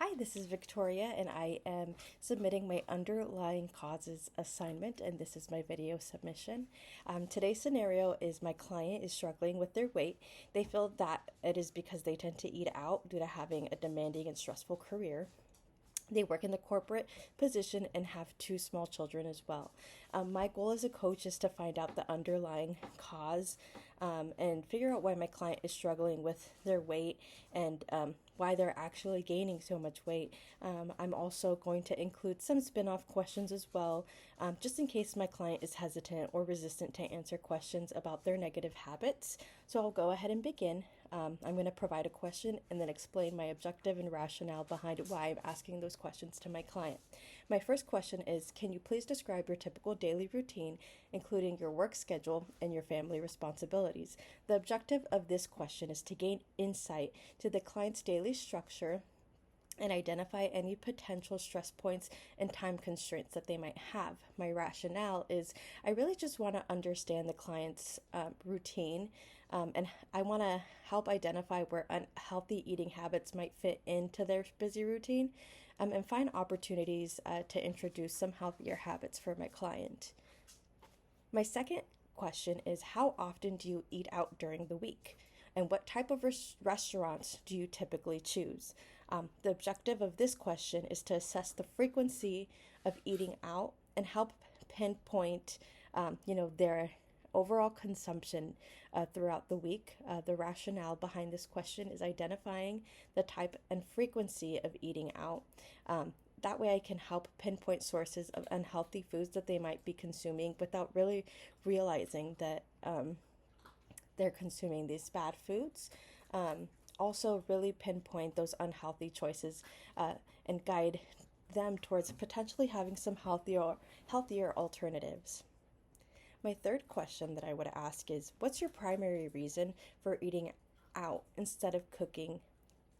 Hi, this is Victoria, and I am submitting my underlying causes assignment, and this is my video submission. Today's scenario is my client is struggling with their weight. They feel that it is because they tend to eat out due to having a demanding and stressful career. They work in the corporate position and have two small children as well. My goal as a coach is to find out the underlying cause and figure out why my client is struggling with their weight and why they're actually gaining so much weight. I'm also going to include some spin-off questions as well, just in case my client is hesitant or resistant to answer questions about their negative habits. So I'll go ahead and begin. I'm going to provide a question and then explain my objective and rationale behind why I'm asking those questions to my client. My first question is, can you please describe your typical daily routine, including your work schedule and your family responsibilities? The objective of this question is to gain insight to the client's daily structure and identify any potential stress points and time constraints that they might have. My rationale is I really just want to understand the client's routine, and I want to help identify where unhealthy eating habits might fit into their busy routine, and find opportunities to introduce some healthier habits for my client. My second question is, how often do you eat out during the week? And what type of restaurants do you typically choose? The objective of this question is to assess the frequency of eating out and help pinpoint, their overall consumption throughout the week. The rationale behind this question is identifying the type and frequency of eating out. That way I can help pinpoint sources of unhealthy foods that they might be consuming without really realizing that they're consuming these bad foods. Also really pinpoint those unhealthy choices and guide them towards potentially having some healthier alternatives. My third question that I would ask is, what's your primary reason for eating out instead of cooking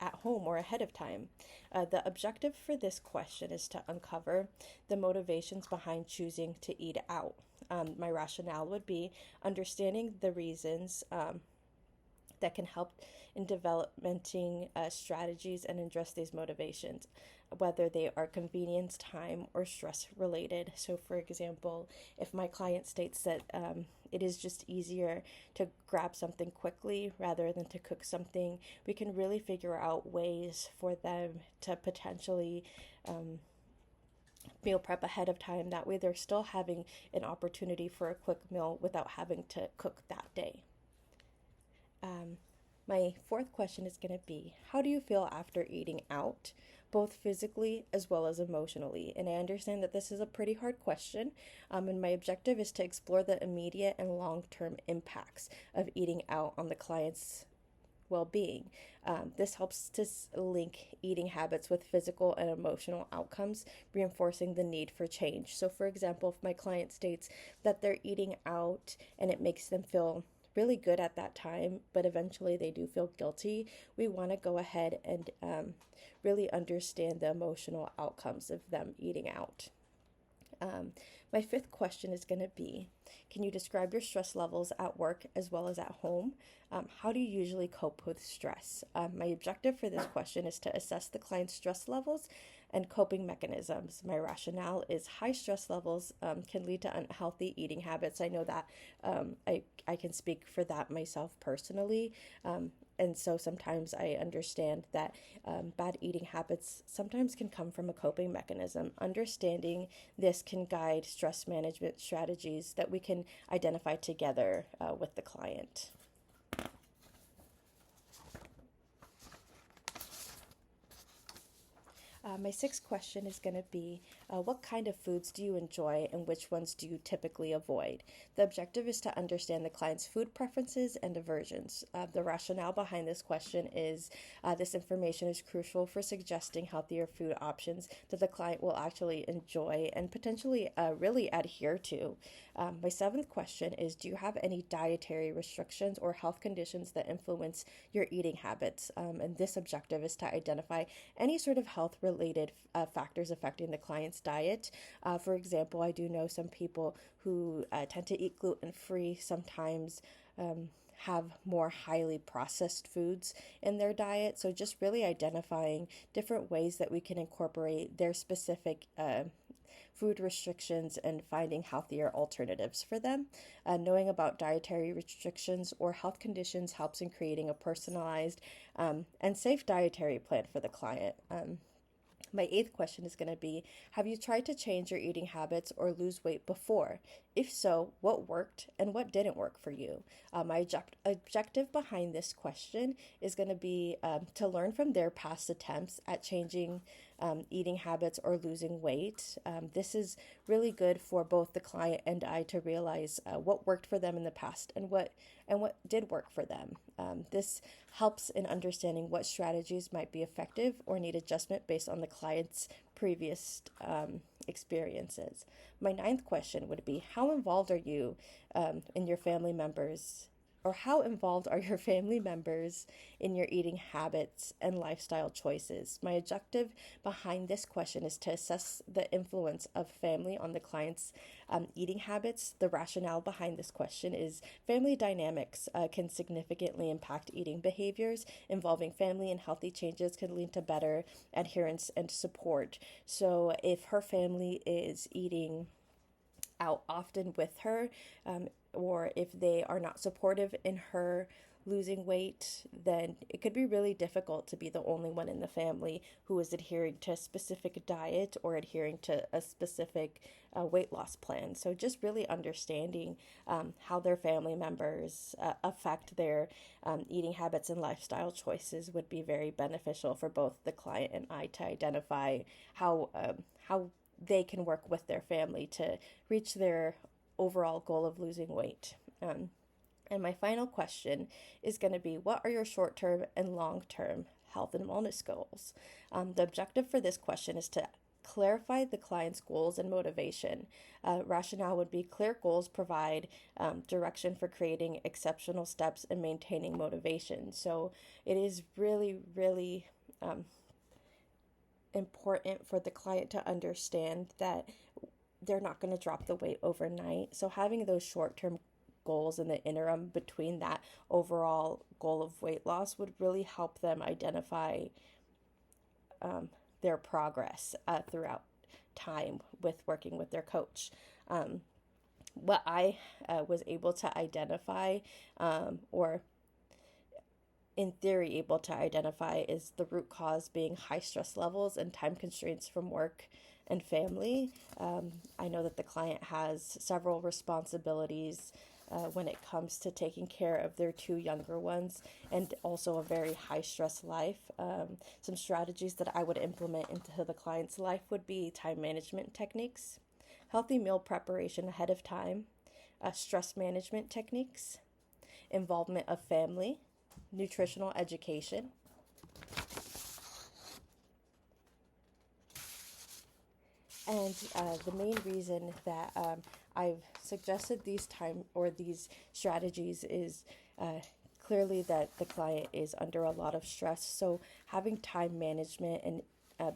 at home or ahead of time? The objective for this question is to uncover the motivations behind choosing to eat out. My rationale would be understanding the reasons that can help in developing strategies and address these motivations, whether they are convenience, time, or stress related. So, for example, if my client states that it is just easier to grab something quickly rather than to cook something, we can really figure out ways for them to potentially meal prep ahead of time. That way they're still having an opportunity for a quick meal without having to cook that day. My fourth question is going to be, how do you feel after eating out, both physically as well as emotionally? And I understand that this is a pretty hard question, and my objective is to explore the immediate and long-term impacts of eating out on the client's well-being. This helps to link eating habits with physical and emotional outcomes, reinforcing the need for change. So, for example, if my client states that they're eating out and it makes them feel really good at that time, but eventually they do feel guilty, we want to go ahead and really understand the emotional outcomes of them eating out. My fifth question is going to be, can you describe your stress levels at work as well as at home? How do you usually cope with stress? My objective for this question is to assess the client's stress levels and coping mechanisms. My rationale is high stress levels can lead to unhealthy eating habits. I know that I can speak for that myself personally. And so sometimes I understand that bad eating habits sometimes can come from a coping mechanism. Understanding this can guide stress management strategies that we can identify together with the client. My sixth question is going to be, what kind of foods do you enjoy and which ones do you typically avoid? The objective is to understand the client's food preferences and aversions. The rationale behind this question is this information is crucial for suggesting healthier food options that the client will actually enjoy and potentially really adhere to. My seventh question is, do you have any dietary restrictions or health conditions that influence your eating habits? And this objective is to identify any sort of health-related factors affecting the client's diet. For example, I do know some people who tend to eat gluten-free, sometimes have more highly processed foods in their diet. So just really identifying different ways that we can incorporate their specific food restrictions and finding healthier alternatives for them. Knowing about dietary restrictions or health conditions helps in creating a personalized and safe dietary plan for the client. My eighth question is going to be, have you tried to change your eating habits or lose weight before? If so, what worked and what didn't work for you? My objective behind this question is going to be to learn from their past attempts at changing eating habits or losing weight. This is really good for both the client and I to realize what worked for them in the past and what did work for them. This helps in understanding what strategies might be effective or need adjustment based on the client's previous experiences. My ninth question would be, how involved are you in your family members, or how involved are your family members in your eating habits and lifestyle choices? My objective behind this question is to assess the influence of family on the client's eating habits. The rationale behind this question is family dynamics can significantly impact eating behaviors. Involving family and healthy changes can lead to better adherence and support. So if her family is eating out often with her, or if they are not supportive in her losing weight, then it could be really difficult to be the only one in the family who is adhering to a specific diet or adhering to a specific weight loss plan. So just really understanding how their family members affect their eating habits and lifestyle choices would be very beneficial for both the client and I to identify how they can work with their family to reach their overall goal of losing weight. And my final question is going to be, what are your short-term and long-term health and wellness goals? The objective for this question is to clarify the client's goals and motivation. Rationale would be clear goals provide direction for creating exceptional steps and maintaining motivation. So it is really, really important for the client to understand that they're not going to drop the weight overnight. So having those short-term goals in the interim between that overall goal of weight loss would really help them identify their progress throughout time with working with their coach. What I was able to identify, or in theory able to identify, is the root cause being high stress levels and time constraints from work and family. I know that the client has several responsibilities when it comes to taking care of their two younger ones, and also a very high stress life. Some strategies that I would implement into the client's life would be time management techniques, healthy meal preparation ahead of time, stress management techniques, involvement of family, nutritional education. And the main reason that I've suggested these strategies is clearly that the client is under a lot of stress. So having time management and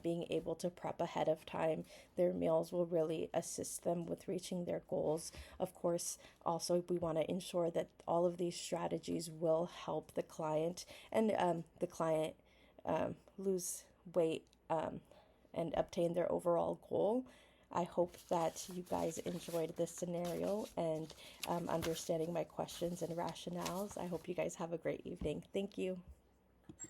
being able to prep ahead of time their meals will really assist them with reaching their goals. Of course, also we want to ensure that all of these strategies will help the client and the client lose weight and obtain their overall goal. I hope that you guys enjoyed this scenario and understanding my questions and rationales. I hope you guys have a great evening. Thank you.